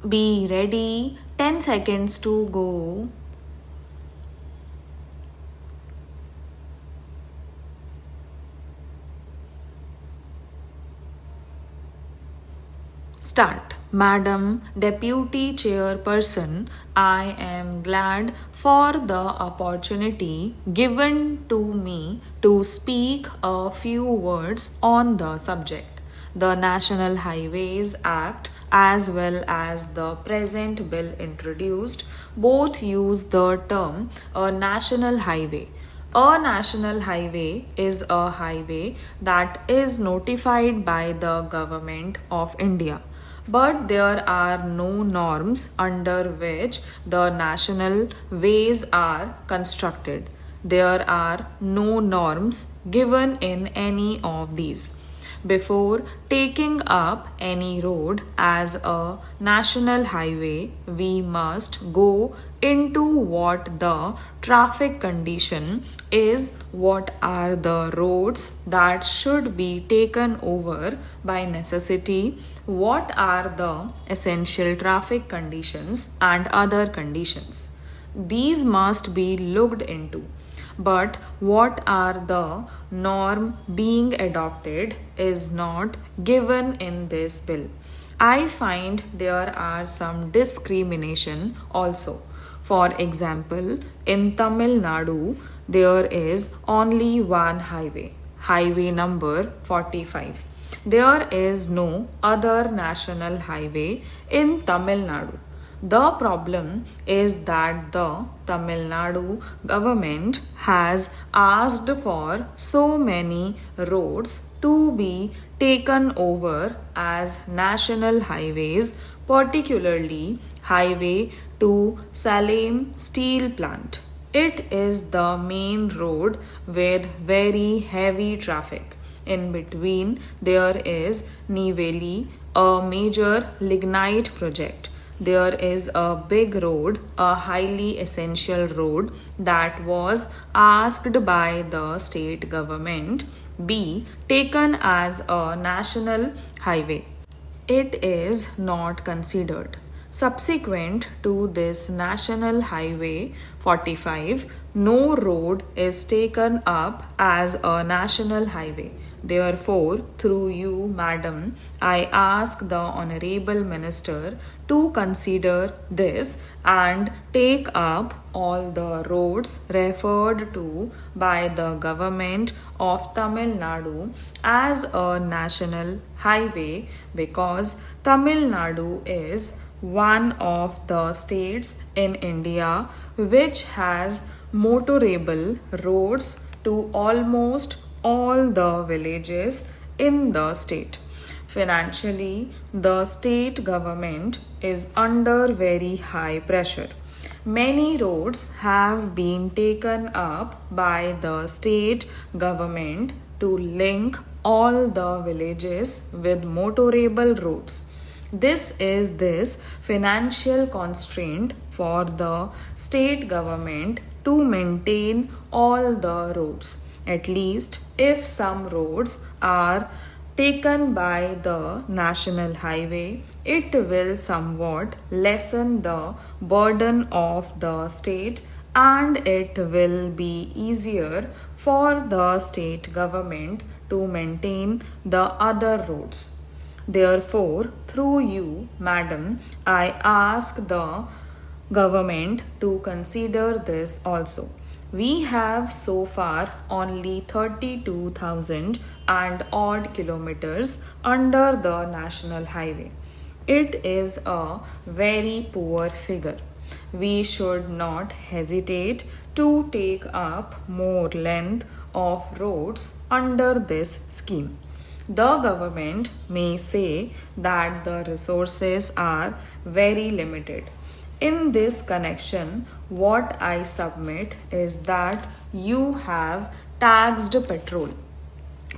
Be ready. 10 seconds to go. Start. Madam Deputy Chairperson, I am glad for the opportunity given to me to speak a few words on the subject. The National Highways Act, as well as the present bill introduced, both use the term a national highway. A national highway is a highway that is notified by the Government of India. But there are no norms under which the national ways are constructed. There are no norms given in any of these. Before taking up any road as a national highway, we must go into what the traffic condition is, what are the roads that should be taken over by necessity, what are the essential traffic conditions and other conditions. These must be looked into. But what are the norm being adopted is not given in this bill. I find there are some discrimination also. For example, in Tamil Nadu, there is only one highway, highway number 45. There is no other national highway in Tamil Nadu. The problem is that the Tamil Nadu government has asked for so many roads to be taken over as national highways, particularly highway to Salem steel plant. It is the main road with very heavy traffic. In between, there is Niveli, a major lignite project. There is a big road, a highly essential road that was asked by the state government be taken as a national highway. It is not considered. Subsequent to this National Highway 45, no road is taken up as a national highway. Therefore, through you, Madam, I ask the Honorable Minister to consider this and take up all the roads referred to by the government of Tamil Nadu as a national highway, because Tamil Nadu is one of the states in India which has motorable roads to almost all the villages in the state. Financially, the state government is under very high pressure. Many roads have been taken up by the state government to link all the villages with motorable roads. This financial constraint for the state government to maintain all the roads. At least if some roads are taken by the national highway, it will somewhat lessen the burden of the state, and it will be easier for the state government to maintain the other roads. Therefore, through you, Madam, I ask the government to consider this also. We have so far only 32,000 and odd kilometers under the national highway. It is a very poor figure. We should not hesitate to take up more length of roads under this scheme. The government may say that the resources are very limited. In this connection, what I submit is that you have taxed petrol.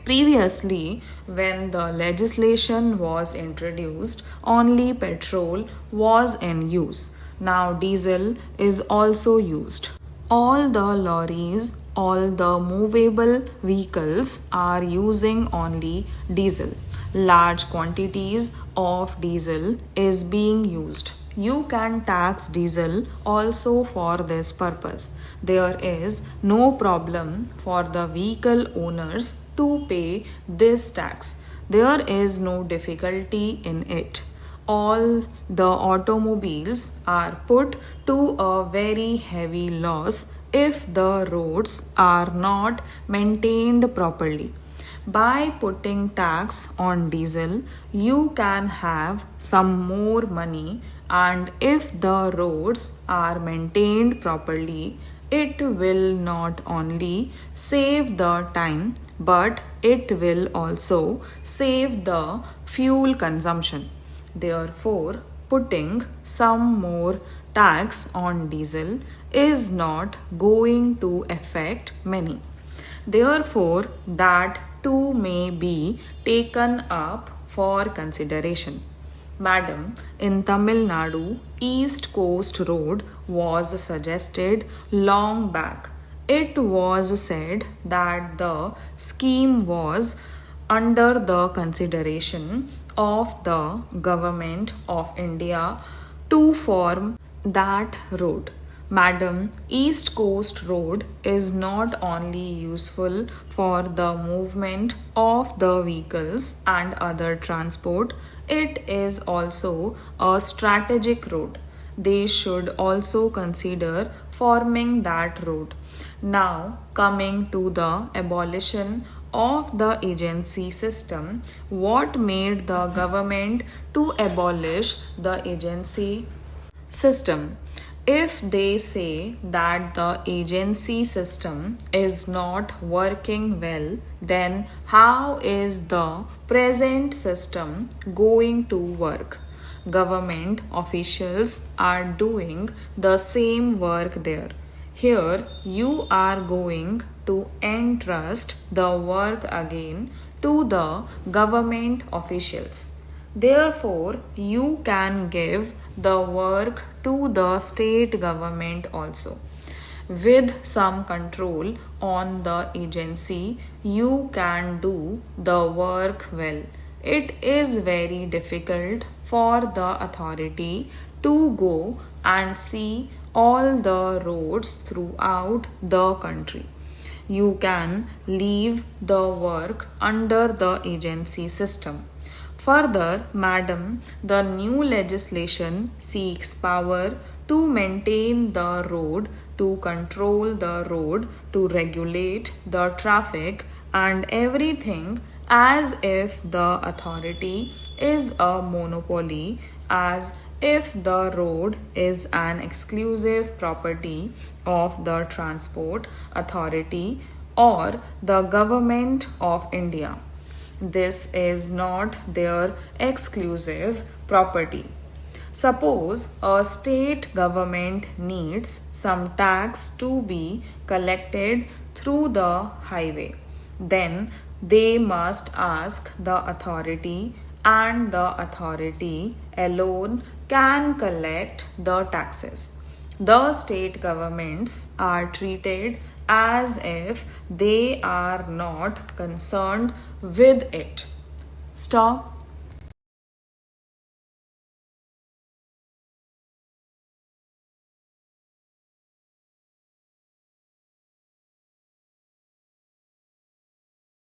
Previously, when the legislation was introduced, only petrol was in use. Now, diesel is also used. All the lorries, all the movable vehicles are using only diesel. large quantities of diesel is being used. You can tax diesel also for this purpose. There is no problem for the vehicle owners to pay this tax. There is no difficulty in it. All the automobiles are put to a very heavy loss if the roads are not maintained properly. By putting tax on diesel, you can have some more money, and if the roads are maintained properly, it will not only save the time but it will also save the fuel consumption. Therefore, putting some more tax on diesel is not going to affect many. Therefore, that too may be taken up for consideration. Madam, in Tamil Nadu, East Coast Road was suggested long back. It was said that the scheme was under the consideration of the Government of India to form that road. Madam, East Coast Road is not only useful for the movement of the vehicles and other transport, it is also a strategic road. They should also consider forming that road. Now, coming to the abolition of the agency system, what made the government to abolish the agency system? If they say that the agency system is not working well, then how is the present system going to work? Government officials are doing the same work there. Here, you are going to entrust the work again to the government officials. Therefore, you can give the work to the state government also. With some control on the agency, you can do the work well. It is very difficult for the authority to go and see all the roads throughout the country. You can leave the work under the agency system. Further, madam, the new legislation seeks power to maintain the road, to control the road, to regulate the traffic and everything, as if the authority is a monopoly, as if the road is an exclusive property of the transport authority or the government of India. This is not their exclusive property. Suppose a state government needs some tax to be collected through the highway. Then they must ask the authority, and the authority alone can collect the taxes. The state governments are treated as if they are not concerned with it. Stop.